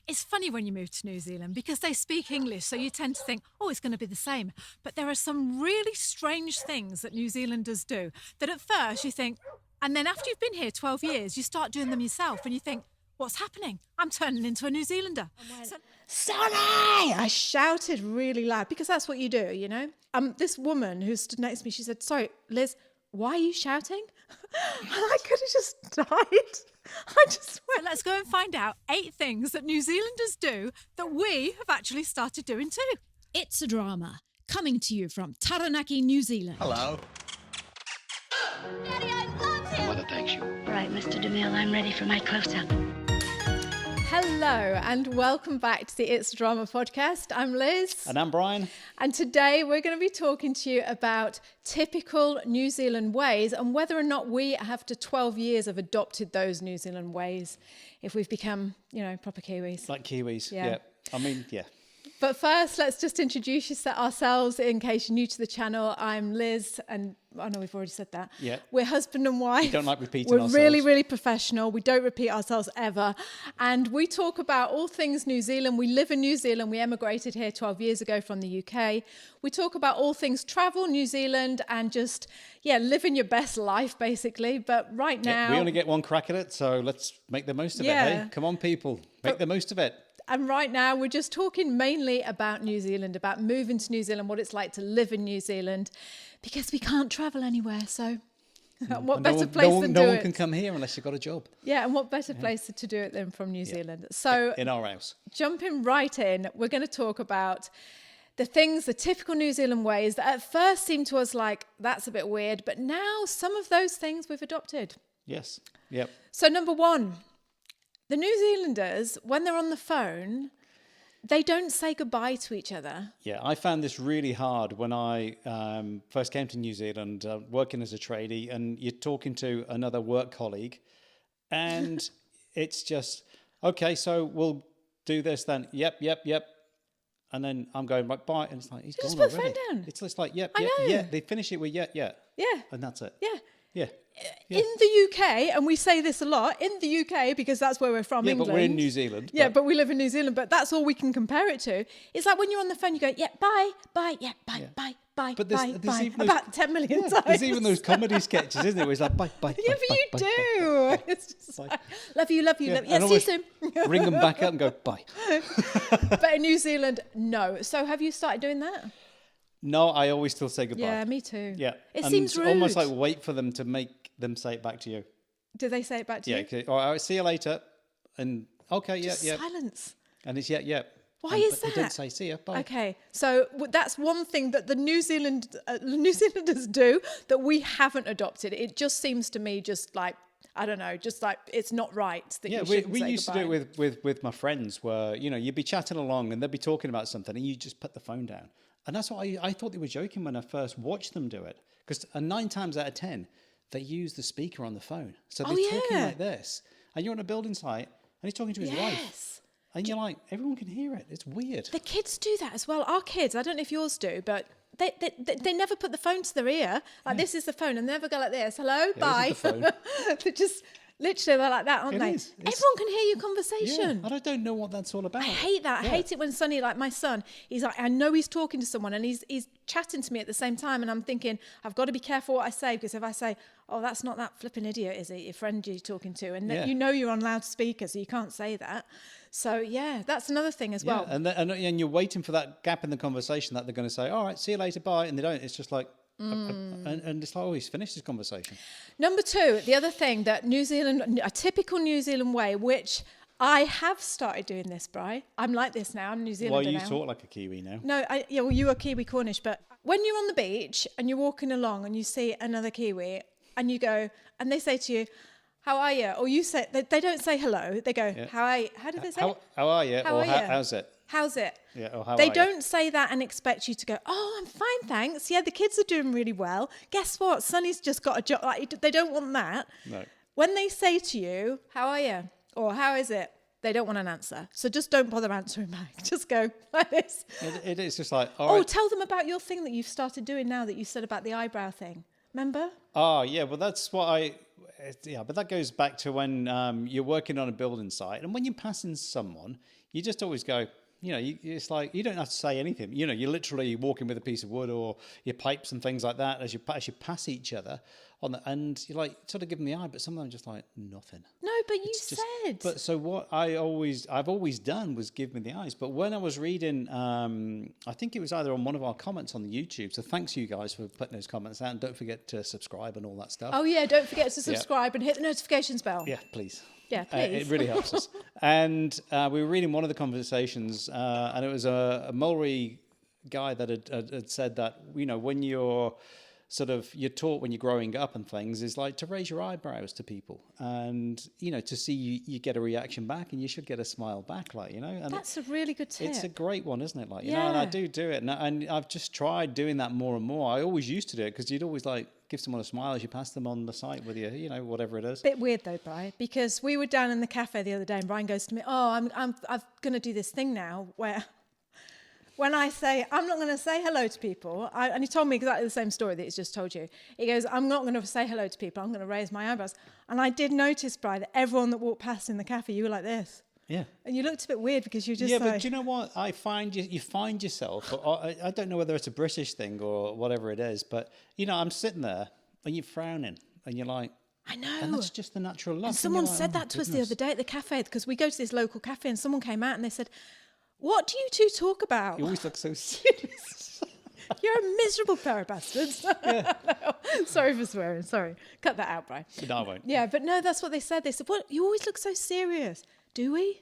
It's funny when you move to New Zealand because they speak English, so you tend to think, oh, it's going to be the same. But there are some really strange things that New Zealanders do that at first you think, and then after you've been here 12 years, you start doing them yourself and you think, what's happening? I'm turning into a New Zealander. Sonny! I shouted really loud because that's what you do, you know? This woman who stood next to me, she said, sorry, Liz, why are you shouting? And I could have just died. I just went. So let's go and find out 8 things that New Zealanders do that we have actually started doing too. It's a Drama, coming to you from Taranaki, New Zealand. Hello. Daddy, I love him. Mother thanks you. Right, Mr. DeMille, I'm ready for my close-up. Hello and welcome back to the It's a Drama podcast. I'm Liz. And I'm Brian. And today we're going to be talking to you about typical New Zealand ways and whether or not we, after 12 years, have adopted those New Zealand ways if we've become, proper Kiwis. Like Kiwis, Yeah. yeah. I mean, yeah. But first, let's just introduce ourselves in case you're new to the channel. I'm Liz, and I know we've already said that. Yeah. We're husband and wife. We don't like repeating We're ourselves. really, really professional. We don't repeat ourselves ever. And we talk about all things New Zealand. We live in New Zealand. We emigrated here 12 years ago from the UK. We talk about all things travel, New Zealand, and just, living your best life, basically. But right now... We only get one crack at it, so let's make the most of it, hey? Come on, people. Make the most of it. And right now, we're just talking mainly about New Zealand, about moving to New Zealand, what it's like to live in New Zealand, because we can't travel anywhere. So what better place than do it? No one can come here unless you've got a job. Yeah, and what better place to do it than from New Zealand? So in our house. Jumping right in, we're going to talk about the typical New Zealand ways that at first seemed to us like, that's a bit weird, but now some of those things we've adopted. Yes, yep. So number one, the New Zealanders, when they're on the phone, they don't say goodbye to each other. Yeah, I found this really hard when I first came to New Zealand, working as a tradie, and you're talking to another work colleague, and it's just, okay, so we'll do this then. Yep. And then I'm going, right, bye. And it's like, he's Just gone put the already. phone down. It's just like, yep. I know. They finish it with yeah. Yeah. And that's it. Yeah. Yeah. In the UK, and we say this a lot, in the UK, because that's where we're from, Yeah, England. but we're in New Zealand. Yeah, but we live in New Zealand, but that's all we can compare it to. It's like when you're on the phone, you go, bye, yeah, bye. But there's even those, about 10 million times. There's even those comedy sketches, isn't there? Where it's like, bye. Yeah, but you do. It's just like, love you. Yeah, Yeah, see you soon. Ring them back up and go, bye. But in New Zealand, no. So have you started doing that? No, I always still say goodbye. Yeah, me too. Yeah. It and seems rude. almost like wait for them to make them say it back to you. Do they say it back to you? Yeah. Okay. All right, see you later. And okay, yeah. Silence. And it's yeah. Why and, is but that? They don't say see ya, bye. Okay, so that's one thing that the New Zealanders do that we haven't adopted. It just seems to me just like, I don't know, just like it's not right that you shouldn't we say used goodbye. to do it with my friends where, you'd be chatting along and they'd be talking about something and you just put the phone down. And that's what I thought they were joking when I first watched them do it. Because 9 times out of 10, they use the speaker on the phone. So they're talking like this. And you're on a building site and he's talking to his wife. And you're like, everyone can hear it. It's weird. The kids do that as well. Our kids, I don't know if yours do, but they never put the phone to their ear. Like this is the phone, and they never go like this. Hello, bye. This is the phone. They're just literally they're like that, aren't It they? is. Everyone can hear your conversation. Yeah, and I don't know what that's all about. I hate that. I hate it when Sonny, like my son, he's like, I know he's talking to someone and he's chatting to me at the same time, and I'm thinking, I've got to be careful what I say, because if I say, oh, that's not that flipping idiot, is it? Your friend you're talking to, and then you're on loudspeaker, so you can't say that. So yeah, that's another thing as well. And you're waiting for that gap in the conversation that they're going to say, all right, see you later, bye, and they don't. It's just like, and it's like, oh, he's finished his conversation. Number 2, the other thing that a typical New Zealand way, which I have started doing this, Bri. I'm like this now. I'm New Zealander now. Well, you talk like a Kiwi now. No, well, you are Kiwi Cornish, but when you're on the beach and you're walking along and you see another Kiwi and you go, and they say to you, how are you? Or you say, they don't say hello. They go, how are you? How do they say it? How are you? How or are you? How's it? How's it? Yeah, or how They are don't say that and expect you to go, oh, I'm fine, thanks. Yeah, the kids are doing really well. Guess what? Sonny's just got a job. Like, they don't want that. No. When they say to you, how are you? Or how is it? They don't want an answer. So just don't bother answering back. Just go like this. It is just like, Tell them about your thing that you've started doing now that you said about the eyebrow thing. Remember? Oh, yeah. Well, that's what but that goes back to when you're working on a building site, and when you're passing someone, you just always go, it's like you don't have to say anything. You're literally walking with a piece of wood or your pipes and things like that as you pass each other and you're like sort of giving the eye, but some of them are just like nothing. No, but you said. But so what I've always done was give me the eyes. But when I was reading, I think it was either on one of our comments on the YouTube. So thanks you guys for putting those comments out, and don't forget to subscribe and all that stuff. Oh yeah, don't forget to subscribe and hit the notifications bell. Yeah, please. Yeah, please. It really helps us. And we were reading one of the conversations, and it was a Mulry guy that had said that, when you're taught when you're growing up and things is like to raise your eyebrows to people and, to see you get a reaction back, and you should get a smile back, And that's a really good tip. It's a great one, isn't it? Yeah. And I do it. And I've just tried doing that more and more. I always used to do it because you'd always give someone a smile as you pass them on the site with you, whatever it is. Bit weird though, Brian, because we were down in the cafe the other day and Brian goes to me, I'm going to do this thing now where when I say, I'm not going to say hello to people, and he told me exactly the same story that he's just told you. He goes, I'm not going to say hello to people, I'm going to raise my eyebrows. And I did notice, Brian, that everyone that walked past in the cafe, you were like this. Yeah. And you looked a bit weird because you just but do you know what? I find you find yourself, I don't know whether it's a British thing or whatever it is, but, I'm sitting there and you're frowning and you're like, I know. And that's just the natural look. And someone like, said that to us the other day at the cafe, because we go to this local cafe and someone came out and they said, what do you two talk about? You always look so serious. You're a miserable pair of bastards. No, sorry for swearing. Sorry. Cut that out, Brian. No, I won't. Yeah, but no, that's what they said. They said, what? You always look so serious. Do we?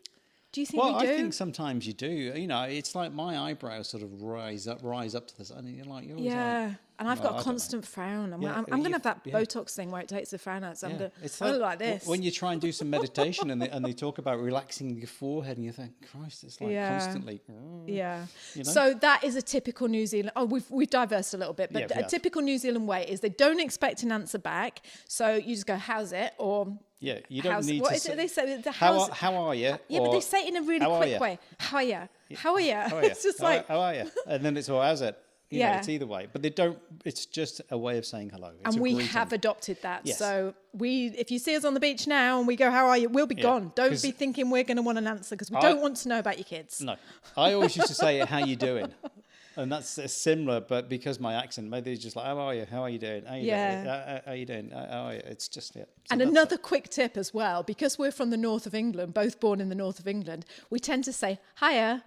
Do you think we do? Well, I think sometimes you do. It's like my eyebrows sort of rise up to the sun. And you're always yeah. And I've got a I constant frown. I'm going to have that Botox thing where it takes the frown out. So I'm going to look like this. When you try and do some meditation and they talk about relaxing your forehead and you think, Christ, it's like constantly. Yeah. So that is a typical New Zealand. Oh, we've diversed a little bit, but a typical New Zealand way is they don't expect an answer back. So you just go, how's it? Or yeah, you don't need what to is it they say? how are you? Yeah, but they say it in a really quick way. How are you? How are you? It's just like, how are you? And then it's, how's it? It's either way, but they don't. It's just a way of saying hello. It's and we have adopted that. Yes. So if you see us on the beach now and we go, "How are you?" We'll be gone. Don't be thinking we're going to want an answer because we don't want to know about your kids. No, I always used to say, "How you doing?" And that's similar, but because my accent, maybe it's just like, "How are you? How are you doing? How are you doing? How are you doing? How are you?" It's just So and another quick tip as well, because we're from the north of England, both born in the north of England, we tend to say "hiya"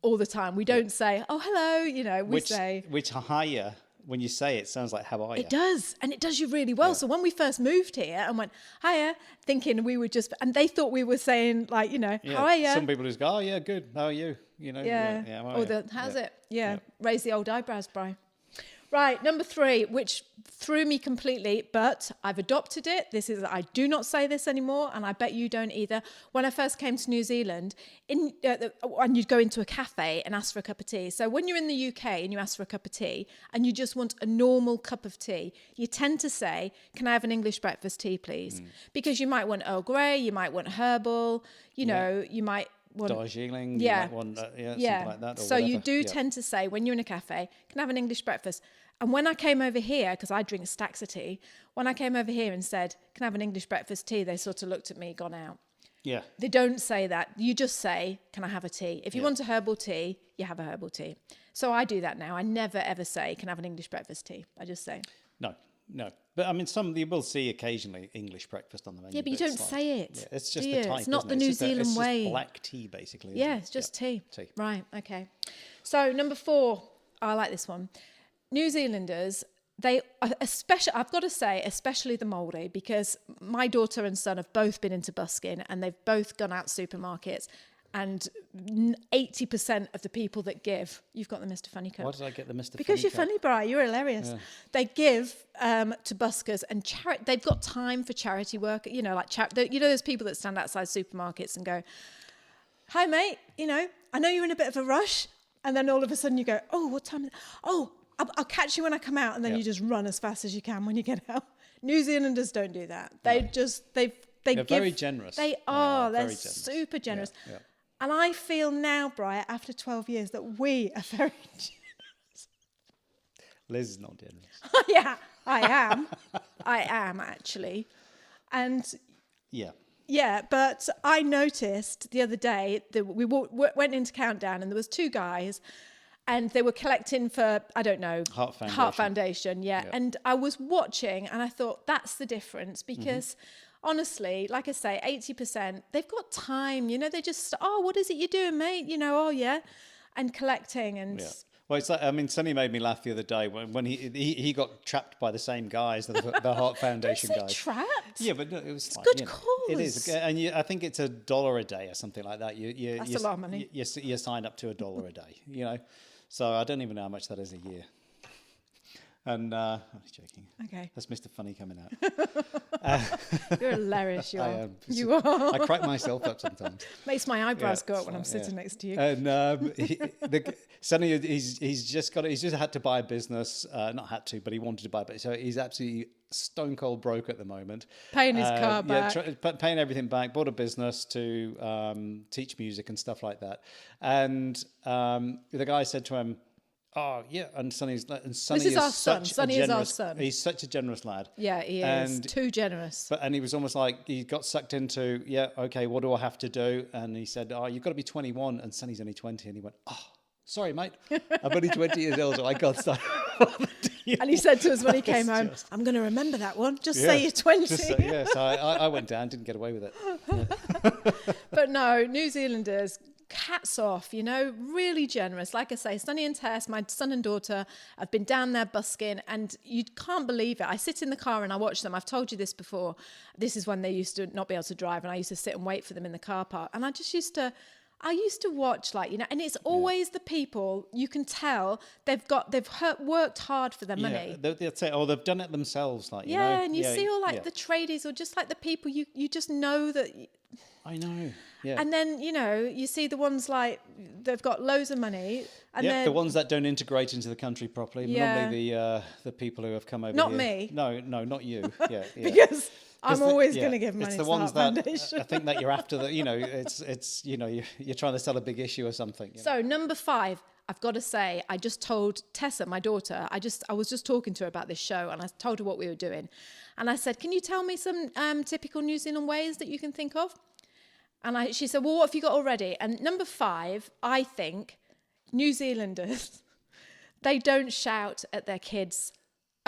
all the time. We don't say, oh, hello, we say... Which hiya, when you say it, sounds like, how are you? It does, and it does you really well. So when we first moved here and went, hiya, thinking we were just... And they thought we were saying, like, how are you? Some people just go, oh, yeah, good, how are you? How's it? Yeah, raise the old eyebrows, Bri. Right, number 3, which threw me completely, but I've adopted it. I do not say this anymore, and I bet you don't either. When I first came to New Zealand, and you'd go into a cafe and ask for a cup of tea. So when you're in the UK and you ask for a cup of tea, and you just want a normal cup of tea, you tend to say, can I have an English breakfast tea, please? Because you might want Earl Grey, you might want herbal, you might... Darjeeling, you might want something like that. Or so whatever. You do tend to say, when you're in a cafe, can I have an English breakfast? And when I came over here, because I drink stacks of tea, when I came over here and said, can I have an English breakfast tea? They sort of looked at me, gone out. Yeah. They don't say that. You just say, can I have a tea? If you want a herbal tea, you have a herbal tea. So I do that now. I never, ever say, can I have an English breakfast tea? I just say. No. But I mean, you will see occasionally English breakfast on the menu. Yeah, but you don't say it. Yeah, it's just the type, it's not the New Zealand way. It's black tea, basically. Yeah, it's just tea. Right, okay. So number 4, I like this one. New Zealanders, I've got to say, especially the Māori, because my daughter and son have both been into busking and they've both gone out supermarkets. And 80% of the people that give, you've got the Mr. Funny Cup. Why did I get the Mr. Funny Cup? Because you're funny, Bri. You're hilarious. Yeah. They give to buskers and they've got time for charity work. Like those people that stand outside supermarkets and go, "Hi, mate. I know you're in a bit of a rush," and then all of a sudden you go, "Oh, what time is it? Oh, I'll catch you when I come out," and then you just run as fast as you can when you get out. New Zealanders don't do that. They're very generous. They are. They're super generous. Yeah. And I feel now, Brian, after 12 years, that we are very generous. Liz is not generous. Yeah, I am actually. And Yeah. yeah, but I noticed the other day that we went into Countdown and there was 2 guys and they were collecting for, I don't know, Heart Foundation, yeah. And I was watching and I thought that's the difference because honestly, like I say, 80%, they've got time, you know, they just, oh, what is it you're doing, mate? You know, oh yeah. And collecting and... Yeah. Well, it's like, I mean, Sonny made me laugh the other day when he got trapped by the same guys, the Heart Foundation Don't say guys. trapped. Yeah, but no, it was like, good cause. It is, and I think it's $1 a day or something like that. That's a lot of money. You sign up to $1 a day, you know. So I don't even know how much that is a year. And I was joking. Okay. That's Mr. Funny coming out. You're hilarious, you I are. am. You are. I crack myself up sometimes. Makes my eyebrows Yeah, go up when I'm sitting next to you. And Sonny, he's just had to buy a business. Not had to, but he wanted to buy it. So he's absolutely stone cold broke at the moment. Paying his car back. Paying everything back. Bought a business to teach music and stuff like that. And the guy said to him, "Oh yeah," and Sonny is our son. Sonny is our son. He's such a generous lad. Yeah, he is. Too generous. And he was almost like he got sucked into, yeah, okay, what do I have to do? And he said, "Oh, you've got to be 21," and Sonny's only 20, and he went, "Oh, sorry, mate, I'm only 20 years old, so I can't start." And he said to us when he came home, "I'm going to remember that one. Just say you're 20." So I went down, didn't get away with it. Yeah. But no, New Zealanders, hats off, you know, really generous. Like I say, Sonny and Tess, my son and daughter, have been down there busking and you can't believe it. I sit in the car and I watch them. I've told you this before. This is when they used to not be able to drive and I used to sit and wait for them in the car park. And I used to watch, like, you know, and it's always the people you can tell worked hard for their money. They'd say, oh, they've done it themselves, like, you know. Yeah, and you see all like the tradies or just like the people you just know that. I know. Yeah. And then, you know, you see the ones like they've got loads of money. And the ones that don't integrate into the country properly. Yeah. Normally the people who have come over Not here. me. No, not you. Yeah. Because I'm always going to give money it's to the ones the Heart that Foundation. I think that you're after the, you know, it's you know, you're trying to sell a big issue or something. You know? So number 5, I've got to say, I just told Tessa, my daughter, I was just talking to her about this show and I told her what we were doing. And I said, "Can you tell me some typical New Zealand ways that you can think of?" And she said, "Well, what have you got already?" And number 5, I think New Zealanders, they don't shout at their kids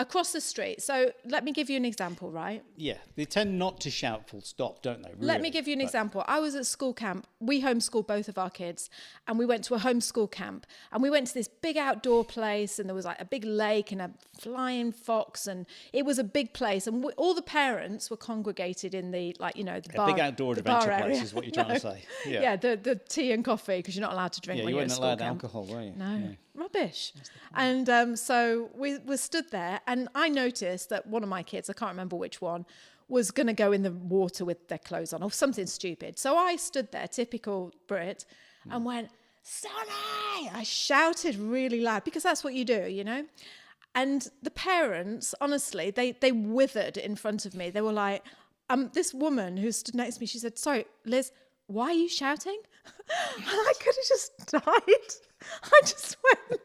across the street. So let me give you an example, right? Yeah, they tend not to shout full stop, don't they? Really? Let me give you an example. I was at school camp. We homeschooled both of our kids and we went to a homeschool camp and we went to this big outdoor place and there was like a big lake and a flying fox and it was a big place and all the parents were congregated in the, like, you know, the bar. A big outdoor adventure place is what you're trying to say. Yeah, the tea and coffee because you're not allowed to drink when you're at school camp. You weren't allowed alcohol, were you? No. Rubbish. And so we stood there and I noticed that one of my kids, I can't remember which one, was going to go in the water with their clothes on or something stupid. So I stood there, typical Brit, and went, "Sonny!" I shouted really loud because that's what you do, you know. And the parents, honestly, they withered in front of me. They were like, this woman who stood next to me, she said, "Sorry, Liz, why are you shouting?" And I could have just died. I just went,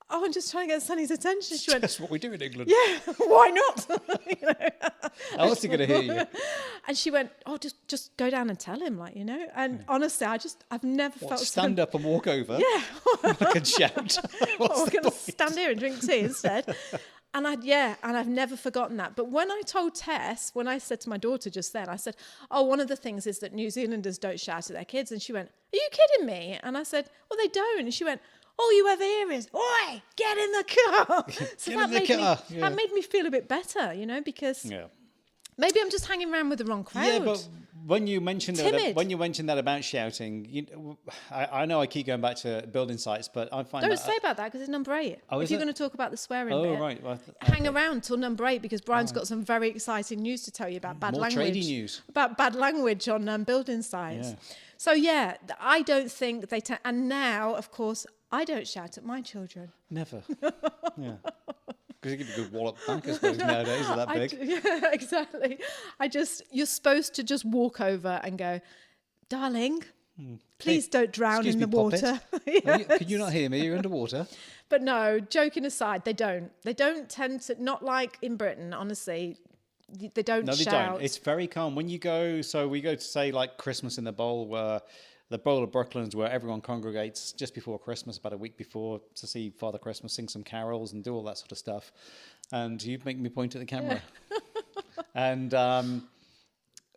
"Oh, I'm just trying to get Sonny's attention." She went, "That's what we do in England." "Yeah, why not?" You know? How else are you going to hear you? And she went, "Oh, just go down and tell him, like, you know." And honestly, I've never felt stand up and walk over. Yeah. I can shout. We're going to stand here and drink tea instead. And I've never forgotten that. But when I told Tess, when I said to my daughter just then, I said, "Oh, one of the things is that New Zealanders don't shout at their kids." And she went, "Are you kidding me?" And I said, "Well, they don't." And she went, "All you ever hear is, 'Oi, get in the car.'" So that made me feel a bit better, you know, because maybe I'm just hanging around with the wrong crowd. Yeah, but when you mentioned that about shouting, I know I keep going back to building sites, but I find don't say about that because it's number 8. If you're going to talk about the swearing bit, right. Well, hang around till number 8 because Brian's got some very exciting news to tell you about bad language. More trading news about bad language on building sites. Yeah. So I don't think they. And now, of course, I don't shout at my children. Never. Yeah. Because you give a good wallop back, I suppose, nowadays, are that big. Yeah, exactly. You're supposed to just walk over and go, "Darling, Please don't drown excuse in me, the water. Could you not hear me? You're underwater. But no, joking aside, they don't. They don't tend to, not like in Britain, honestly. They don't No, they shout. don't. It's very calm. When you go, so we go to say like Christmas in the Bowl, where the Bowl of Brooklands, where everyone congregates just before Christmas, about a week before, to see Father Christmas sing some carols and do all that sort of stuff. And you make me point at the camera. And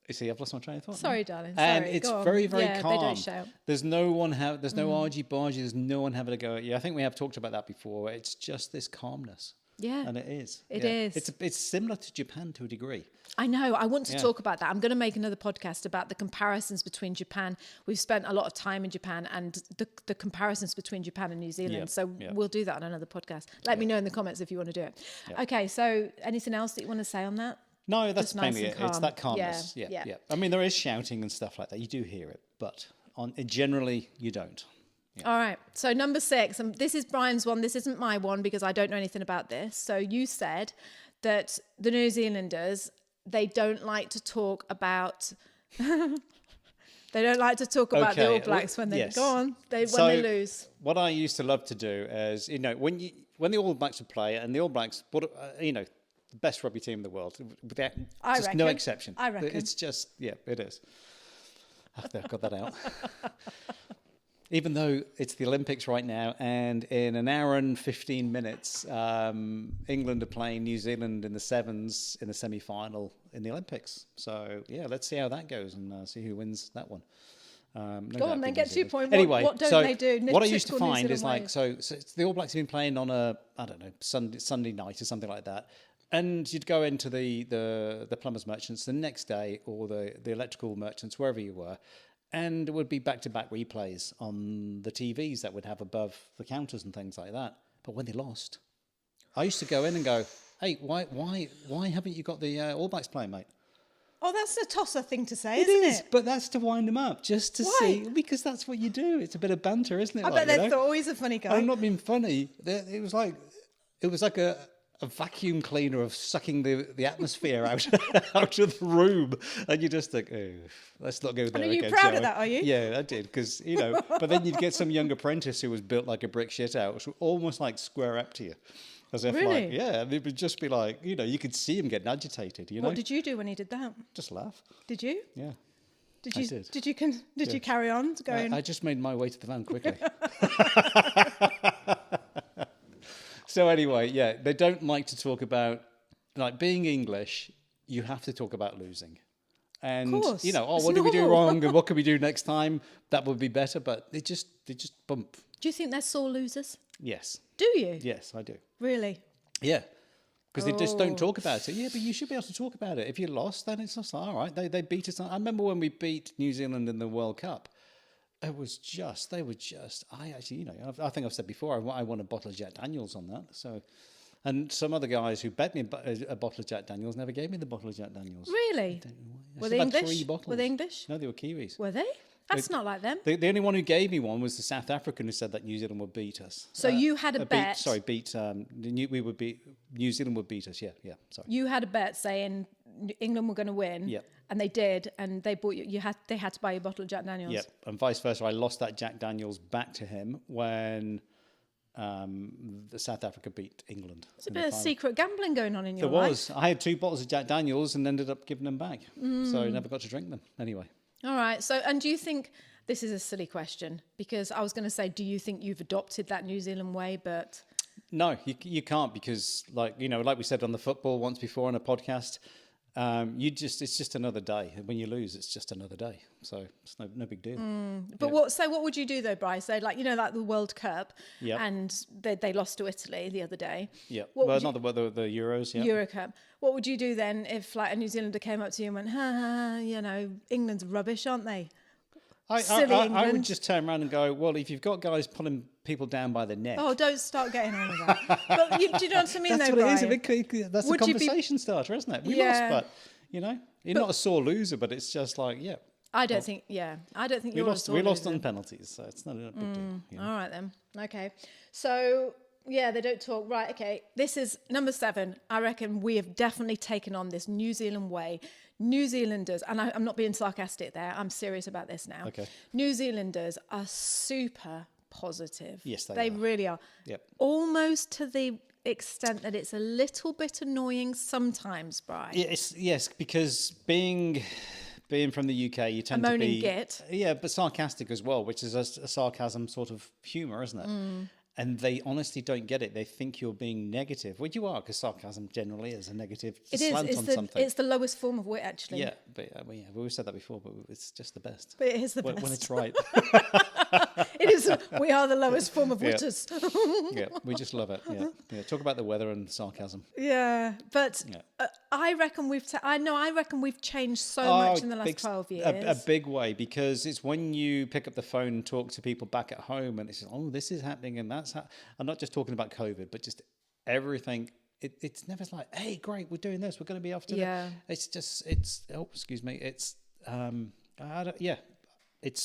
you see, I've lost my train of thought. Sorry, darling. And Sorry. it's Go on. very, very yeah, calm. They don't shout. There's no one there's no argy-bargy. There's no one having a go at you. I think we have talked about that before. It's just this calmness. Yeah. And it is. It is. It's similar to Japan to a degree. I know. I want to talk about that. I'm going to make another podcast about the comparisons between Japan. We've spent a lot of time in Japan and the comparisons between Japan and New Zealand. We'll do that on another podcast. Let me know in the comments if you want to do it. Yeah. Okay. So anything else that you want to say on that? No, that's Just nice mainly and it. It's calm. that calmness. Yeah. I mean, there is shouting and stuff like that. You do hear it, but generally you don't. Yeah. All right. So number 6, and this is Brian's one. This isn't my one because I don't know anything about this. So you said that the New Zealanders, they don't like to talk about. They don't like to talk about the All Blacks when they go on. When they lose. What I used to love to do is, when the All Blacks would play, and the All Blacks, the best rugby team in the world, without no exception. I reckon. It's just, it is. I've got that out. Even though it's the Olympics right now, and in an hour and 15 minutes, England are playing New Zealand in the sevens in the semi-final in the Olympics. So, let's see how that goes and see who wins that one. Go on, then get to your point. Anyway, what don't they do? What I used to find is so the All Blacks have been playing on Sunday night or something like that. And you'd go into the plumbers merchants the next day, or the electrical merchants, wherever you were, and it would be back-to-back replays on the TVs that would have above the counters and things like that. But when they lost, I used to go in and go, "Hey, why haven't you got the All Blacks playing, mate?" Oh, that's a tosser thing to say, It isn't is, it? but that's to wind them up, just to Why? see, because that's what you do. It's a bit of banter, isn't it? I bet they thought he's a funny guy. I'm not being funny. It was like a vacuum cleaner of sucking the atmosphere out of the room, and you just think, oh, let's not go there again. Are you proud of that? Are you? Yeah, I did, because But then you'd get some young apprentice who was built like a brick shit out, which would almost like square up to you, as if Really? and it would just be like, you could see him getting agitated. What did you do when he did that? Just laugh. Did you? Yeah. Did you? I did. Did you carry on going? I just made my way to the van quickly. So anyway, they don't like to talk about, like, being English, you have to talk about losing. And, course, what did we do wrong and what can we do next time? That would be better, but they just bump. Do you think they're sore losers? Yes. Do you? Yes, I do. Really? Yeah. Because they just don't talk about it. Yeah, but you should be able to talk about it. If you lost, then it's just like, all right, they beat us. I remember when we beat New Zealand in the World Cup. I think I've said before, I won a bottle of Jack Daniels on that. So, and some other guys who bet me a bottle of Jack Daniels never gave me the bottle of Jack Daniels. Really? Were they English? Were they English? No, they were Kiwis. Were they? That's not like them. The only one who gave me one was the South African who said that New Zealand would beat us. So you had a bet. New Zealand would beat us. Yeah. Sorry. You had a bet saying England were going to win. Yep. And they did, and they bought you. They had to buy you a bottle of Jack Daniels. Yep. And vice versa. I lost that Jack Daniels back to him when the South Africa beat England. There's a bit of secret gambling going on in your life. There was. I had 2 bottles of Jack Daniels and ended up giving them back. So I never got to drink them. Anyway. All right. So, and do you think, this is a silly question, because I was going to say, do you think you've adopted that New Zealand way? But no, you can't, because like we said on the football once before on a podcast, it's just another day. When you lose, it's just another day. So it's no big deal. But what would you do though, Bryce? So like like the World Cup, and they lost to Italy the other day. Yeah. Well, not the Euros. Yeah. Euro Cup. What would you do then if like a New Zealander came up to you and went, England's rubbish, aren't they? I would just turn around and go, well, if you've got guys pulling people down by the neck. Oh, don't start getting on with that. But do you know what I mean, that's though, what Brian? it is. That's a conversation starter, isn't it? We lost, but, you're not a sore loser, but it's just like, I don't think you're a sore We lost loser. on penalties, so it's not a big deal. All right, then. Okay. So, they don't talk. Right, okay. This is number 7. I reckon we have definitely taken on this New Zealand way. New Zealanders, and I'm not being sarcastic there, I'm serious about this now. Okay. New Zealanders are super positive. Yes, they are. really are. Yep. Almost to the extent that it's a little bit annoying sometimes, Bri. Yes, because being from the UK, you tend to moaning be git. but sarcastic as well, which is a sarcasm sort of humour, isn't it? And they honestly don't get it. They think you're being negative, which you are, because sarcasm generally is a negative slant on something. It's the lowest form of wit, actually. Yeah, but we've always said that before, but it's just the best. But it is the best. When it's right. It is. We are the lowest form of witters. Yeah, we just love it. Yeah. Talk about the weather and sarcasm. Yeah, but I reckon we've changed so much in the last 12 years. A big way, because it's when you pick up the phone and talk to people back at home and it's, this is happening and that's I'm not just talking about COVID, but just everything. It's never like, hey, great, we're doing this, we're going to be off to It's just, it's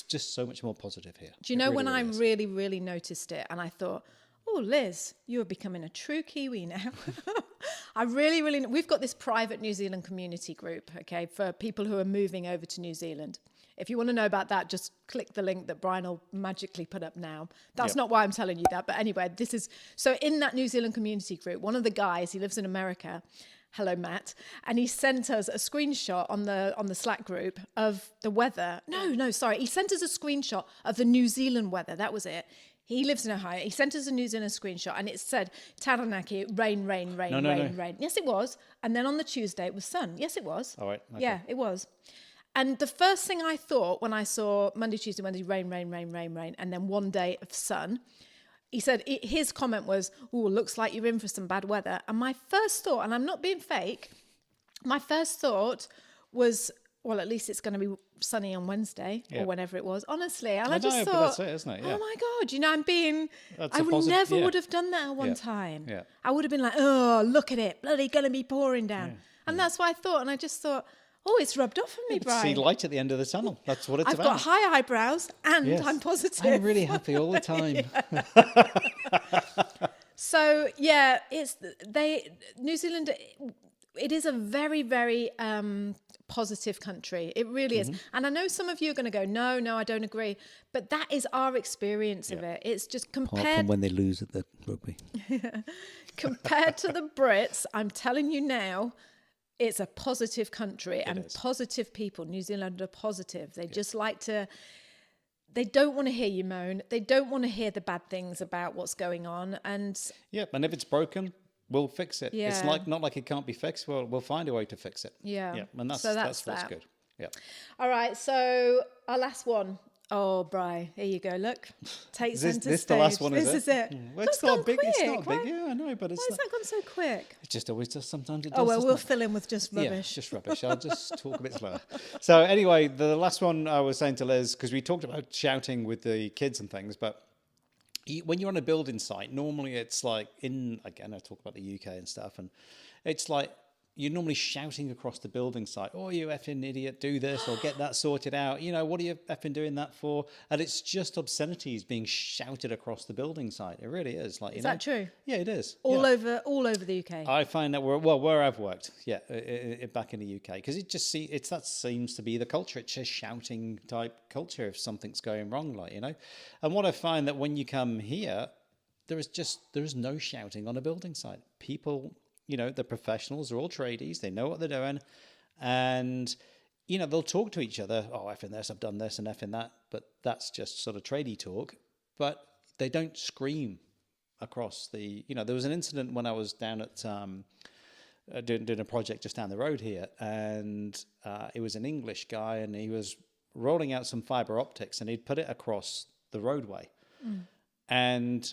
just so much more positive here. Do you know when I really, really noticed it and I thought, oh, Liz, you are becoming a true Kiwi now. I really, really, we've got this private New Zealand community group, okay, for people who are moving over to New Zealand. If you want to know about that, just click the link that Brian will magically put up now. That's not why I'm telling you that. But anyway, so in that New Zealand community group, one of the guys, he lives in America. Hello, Matt. And he sent us a screenshot on the Slack group of the weather. No, sorry. He sent us a screenshot of the New Zealand weather. That was it. He lives in Ohio. He sent us a New Zealand screenshot and it said, Taranaki, rain. Rain. Yes, it was. And then on the Tuesday, it was sun. Yes, it was. All right. Okay. Yeah, it was. And the first thing I thought when I saw Monday, Tuesday, Wednesday, rain, and then one day of sun, he said, his comment was, oh, looks like you're in for some bad weather. And my first thought, and I'm not being fake, my first thought was, well, at least it's going to be sunny on Wednesday or whenever it was, honestly. And I just thought, but that's it, isn't it? Yeah. oh my God, I would never would have done that at one time. Yeah. I would have been like, oh, look at it, bloody going to be pouring down. And that's what I thought. And I just thought, oh, it's rubbed off on me, Brian. See light at the end of the tunnel. That's what it's I've about. got high eyebrows and I'm positive. I'm really happy all the time. So, New Zealand, it is a very, very positive country. It really is. And I know some of you are going to go, no, I don't agree. But that is our experience of it. It's just compared... Apart from when they lose at the rugby. Compared to the Brits, I'm telling you now... It's a positive country and positive people. New Zealand are positive. They just like to, they don't want to hear you moan. They don't want to hear the bad things about what's going on. And and if it's broken, we'll fix it. It's not like it can't be fixed. We'll find a way to fix it. Yeah. And that's what's good. Yeah. All right. So our last one. Oh, Bri, here you go. Look, take centre stage. This the last one, this is it. Well, it's not big. It's not big. Yeah, I know, but why has that gone so quick? It just always does. Sometimes it does. Oh well, we'll fill in with just rubbish. Yeah, just rubbish. I'll just talk a bit slower. So anyway, the last one I was saying to Liz, because we talked about shouting with the kids and things, but when you're on a building site, normally it's like again, I talk about the UK and stuff, and it's like you're normally shouting across the building site, oh, you effing idiot, do this or get that sorted out. You know, what are you effing doing that for? And it's just obscenities being shouted across the building site. It really is. Like, is that true? Yeah, it is. All over the UK. I find that where I've worked, back in the UK, because that seems to be the culture. It's just shouting type culture if something's going wrong, like, you know. And what I find that when you come here, there is no shouting on a building site. People, you know, the professionals are all tradies. They know what they're doing. And, you know, they'll talk to each other. Oh, effing this, I've done this and effing that. But that's just sort of tradie talk. But they don't scream across the... You know, there was an incident when I was down at... doing a project just down the road here. And it was an English guy and he was rolling out some fibre optics and he'd put it across the roadway. And...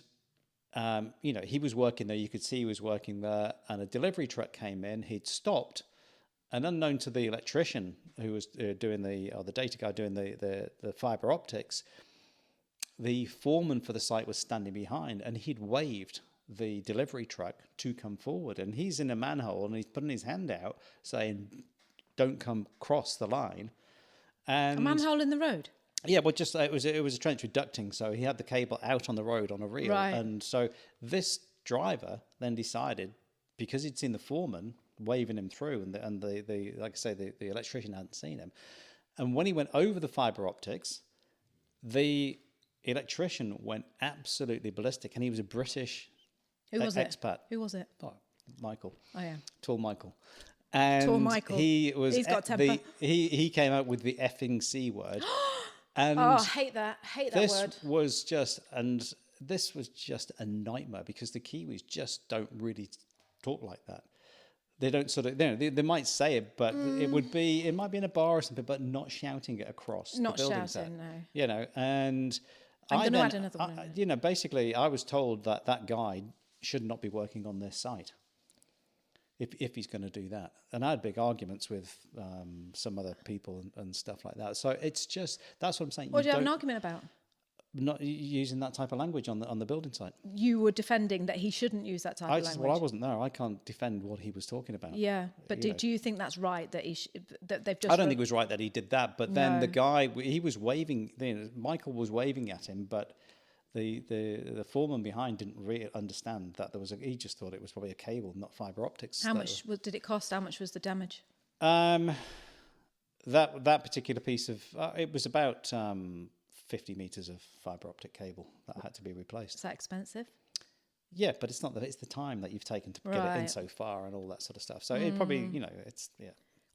you know, he was working there. You could see he was working there, and a delivery truck came in. He'd stopped, and unknown to the electrician who was doing the data guy doing the fiber optics, the foreman for the site was standing behind, and he'd waved the delivery truck to come forward. And he's in a manhole, and he's putting his hand out saying, "Don't come cross the line." And a manhole in the road. Yeah, well, just it was a trench with ducting, so he had the cable out on the road on a reel, right. And so this driver then decided, because he'd seen the foreman waving him through, and the like I say, the electrician hadn't seen him. And when he went over the fibre optics, the electrician went absolutely ballistic, and he was a British expat. Who was it? Oh, Michael. Oh yeah. Tall Michael. And Tall Michael. He's got temper. He came out with the effing C word. And I hate that. Hate that word. This was just a nightmare, because the Kiwis just don't really talk like that. They don't sort of, they might say it, but it might be in a bar or something, but not shouting it across the building set. No. You know, and I'm going to add another one. You know, basically, I was told that guy should not be working on this site if he's going to do that. And I had big arguments with some other people and stuff like that. So it's just, that's what I'm saying. What do you have an argument about? Not using that type of language on the building site. You were defending that he shouldn't use that type of language. Well, I wasn't there. I can't defend what he was talking about. Yeah, but do you think that's right that that they've just? I don't think it was right that he did that. But then the guy, he was waving. Michael was waving at him, but the foreman behind didn't really understand that there was he just thought it was probably a cable, not fibre optics. How much did it cost? How much was the damage? That particular piece of it was about 50 meters of fibre optic cable that had to be replaced. Is that expensive? Yeah, but it's not that. It's the time that you've taken to get it in so far and all that sort of stuff. So it probably, it's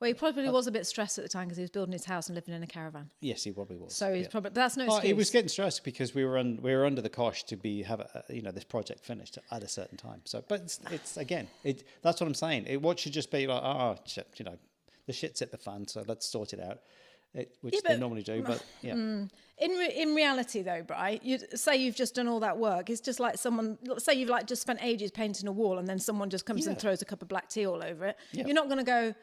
Well, he probably was a bit stressed at the time because he was building his house and living in a caravan. Yes, he probably was. So he's probably, but that's no excuse. He was getting stressed because we were under the cosh to have this project finished at a certain time. So, but it's again, that's what I'm saying. What should just be like, the shit's hit the fan, so let's sort it out. Which they normally do, but yeah. In reality, though, Bri, you say you've just done all that work. It's just like someone, say you've just spent ages painting a wall, and then someone just comes and throws a cup of black tea all over it. Yeah. You're not going to go,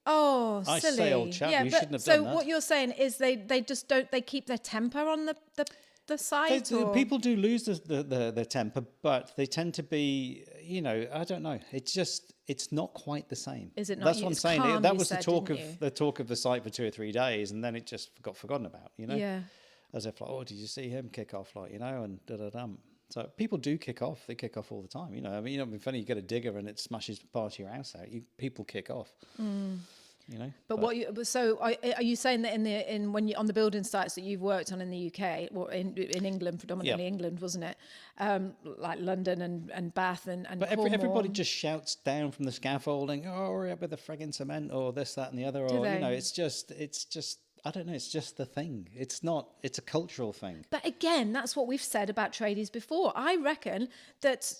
oh, I silly. say, old chap, you shouldn't have done that. So what you're saying is they just don't. They keep their temper on the side. People do lose their temper, but they tend to be, I don't know. It's not quite the same. Is it not? That's what I'm saying. Calm, that was the talk of the site for 2 or 3 days, and then it just got forgotten about. Yeah. As if did you see him kick off? And da-da-dum. So people do kick off. They kick off all the time. I mean, it'd be funny. You get a digger and it smashes part of your house out. People kick off. But are you saying that when you on the building sites that you've worked on in the UK or in England, predominantly England, wasn't it? Like London and Bath and but Cornwall. Everybody just shouts down from the scaffolding, hurry up with the frigging cement, or this, that, and the other, it's just. I don't know. It's just the thing. It's not. It's a cultural thing. But again, that's what we've said about tradies before. I reckon that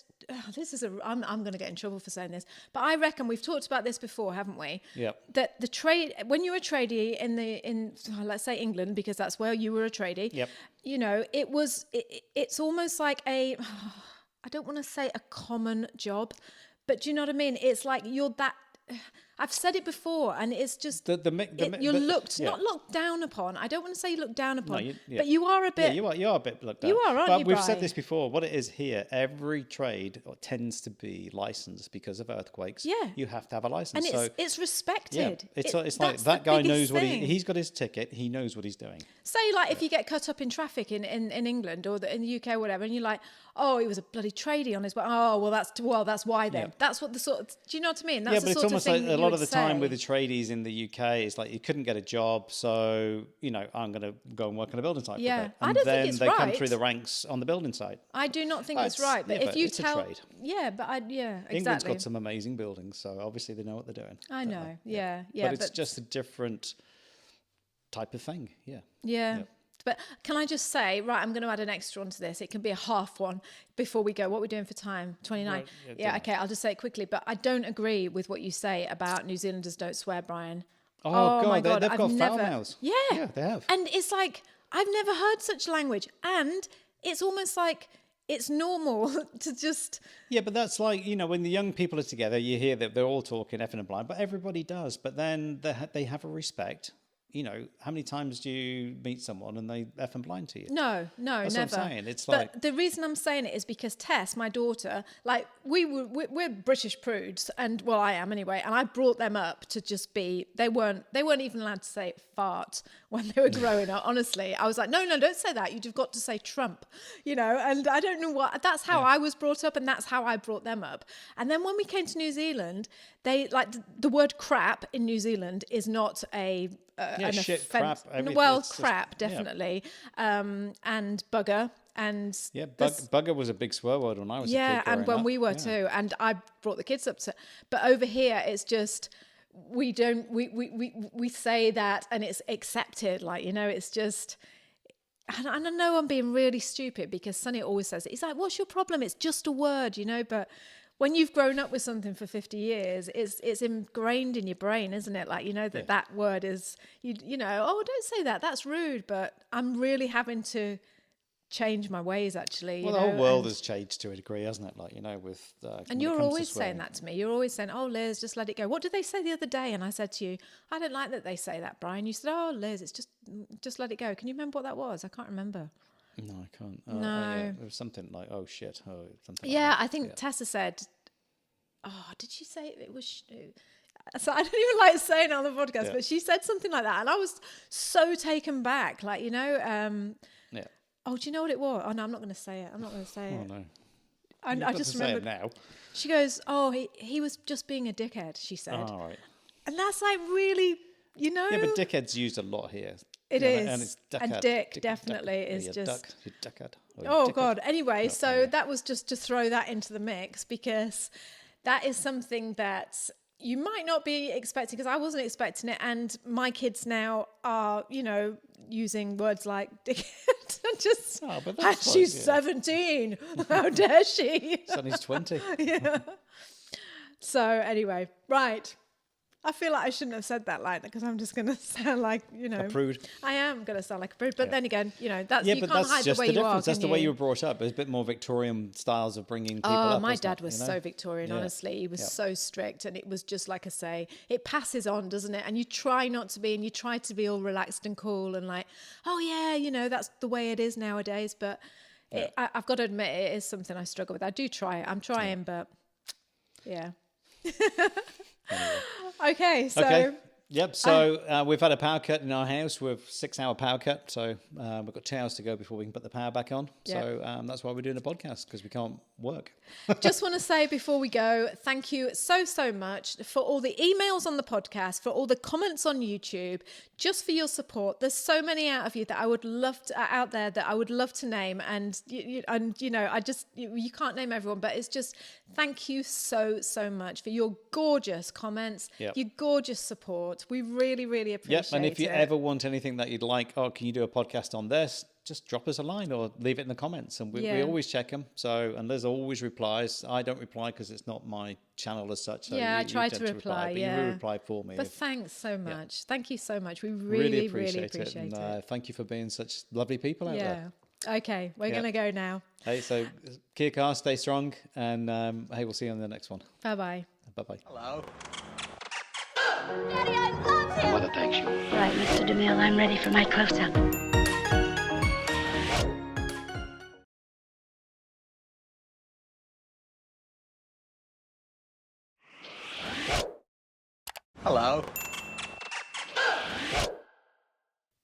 I'm going to get in trouble for saying this, but I reckon we've talked about this before, haven't we? Yeah. That the trade, when you're a tradie in let's say England, because that's where you were a tradie. Yep. It's almost like I don't want to say a common job, but do you know what I mean? It's like you're that. I've said it before, and it's just you're not looked down upon. I don't want to say looked down upon, but you are a bit. Yeah, you are a bit looked down. You are, aren't you? But we've said this before. What it is here, every trade tends to be licensed because of earthquakes. Yeah, you have to have a license, and it's respected. Yeah, it's like that guy knows what he's got his ticket. He knows what he's doing. Say if you get cut up in traffic in England or in the UK or whatever, and you're like, oh, he was a bloody tradie on his way. Oh, that's why then. Yeah. That's what do you know what I mean? That's but it's almost like a lot of the time with the tradies in the UK, it's like you couldn't get a job, so I'm going to go and work on a building site. Yeah, for a bit. I don't think it's right. And then they come through the ranks on the building site. I do not think it's right. But if you tell, a trade. Exactly. England's got some amazing buildings, so obviously they know what they're doing. I know. Yeah. But it's just a different type of thing. Yeah. But can I just say, I'm going to add an extra onto this. It can be a half one before we go. What are we doing for time? 29? Right, okay, I'll just say it quickly. But I don't agree with what you say about New Zealanders don't swear, Brian. Oh my God. They've got foul mouths. Yeah, they have. And it's like, I've never heard such language. And it's almost like it's normal to just... Yeah, but that's like, when the young people are together, you hear that they're all talking effing and blind, but everybody does. But then they have a respect. how many times do you meet someone and they effing blind to you? No, That's never. what I'm saying. It's but the reason I'm saying it is because Tess, my daughter, like we're British prudes, and well, I am anyway. And I brought them up to just be. They weren't even allowed to say fart when they were growing up. Honestly, I was like, no, don't say that. You've got to say Trump, And I don't know what. That's how I was brought up, and that's how I brought them up. And then when we came to New Zealand, they like the word crap in New Zealand is not a shit, crap. Crap, definitely. And bugger. And bugger was a big swear word when I was a kid. Yeah, and when we were too. And I brought the kids up to. But over here, it's just we say that, and it's accepted. Like it's just. And I know I'm being really stupid because Sonny always says it. He's like, "What's your problem? It's just a word, But when you've grown up with something for 50 years, it's ingrained in your brain, isn't it? Like, that word is, oh, don't say that. That's rude. But I'm really having to change my ways, actually. Well, the whole world has changed to a degree, hasn't it? Like, with... and you're always saying that to me. You're always saying, oh, Liz, just let it go. What did they say the other day? And I said to you, I don't like that they say that, Brian. You said, oh, Liz, it's just let it go. Can you remember what that was? I can't remember. No, I can't. No. It was something like, oh, shit. Oh, something yeah, like that. I think Tessa said, did she say it was... So I don't even like saying it on the podcast, but she said something like that. And I was so taken back. Like, oh, do you know what it was? Oh, no, I'm not going to say it. I'm not going to say it. Oh, no. I just remember now. She goes, oh, he was just being a dickhead, she said. Oh, right. And that's like really, Yeah, but dickhead's used a lot here. It is. And it's duckhead. And dick definitely is you're just... You're duckhead. Oh, God. Anyway, so that was just to throw that into the mix because that is something that you might not be expecting, because I wasn't expecting it. And my kids now are, using words like dickhead. And she's 17. How dare she? Sonny's 20. Yeah. So anyway, right. I feel like I shouldn't have said that like that because I'm just going to sound like, a prude. I am going to sound like a prude. But then again, that's yeah, you but can't that's hide just the way the you difference. are. That's the way you were brought up. There's a bit more Victorian styles of bringing people up. Oh, my wasn't dad it? was so Victorian, honestly. He was so strict. And it was just like I say, it passes on, doesn't it? And you try not to be, and you try to be all relaxed and cool and like, oh, yeah, that's the way it is nowadays. But I've got to admit, it is something I struggle with. I do try it. I'm trying, but yeah. Okay, so... Okay. Yep, so we've had a power cut in our house. We've 6-hour power cut, so we've got 2 hours to go before we can put the power back on. Yep. So that's why we're doing a podcast, because we can't work. Just want to say before we go, thank you so much for all the emails on the podcast, for all the comments on YouTube, just for your support. There's so many out of you that I would love to, out there that I would love to name, and you can't name everyone, but it's just thank you so much for your gorgeous comments, your gorgeous support. We really appreciate it. Yep, and if you ever want anything that you'd like, can you do a podcast on this? Just drop us a line or leave it in the comments, and we always check them. So, and Liz always replies. I don't reply because it's not my channel as such. So I try to reply. But you will reply for me. But thanks so much. Yeah. Thank you so much. We really appreciate it. And thank you for being such lovely people out there. Okay, we're going to go now. Hey, so Kia car, stay strong, and hey, we'll see you on the next one. Bye-bye. Bye-bye. Hello. Daddy, I love him. Mother thanks you. Right, Mr. DeMille, I'm ready for my close-up. Hello.